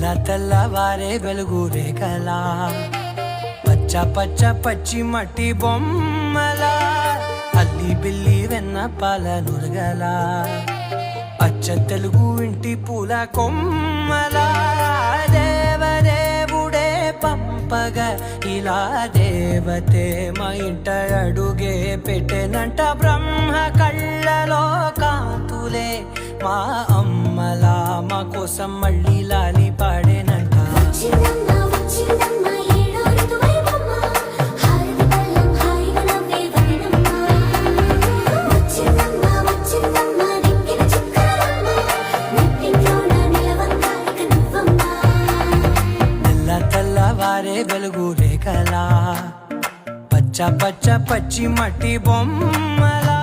తెల్లవారే వెలుగు రేఖలా పచ్చ పచ్చ పచ్చి మట్టి బొమ్మలా అల్లి బిల్లి వెన్న పాల నురగలా అచ్చ తెలుగు ఇంటి పూల కొమ్మలా దేవదేవుడే పంపగ ఇలా దేవతే మా ఇంట అడుగే పెట్టెనంట బ్రహ్మ కళ్ళలో కాంతులే మా అమ్మలా మా కోసం మళ్ళీ లాలి పాడేనంట తెల్లవారే వెలుగు రేఖలా పచ్చ పచ్చ పచ్చి మట్టి బొమ్మలా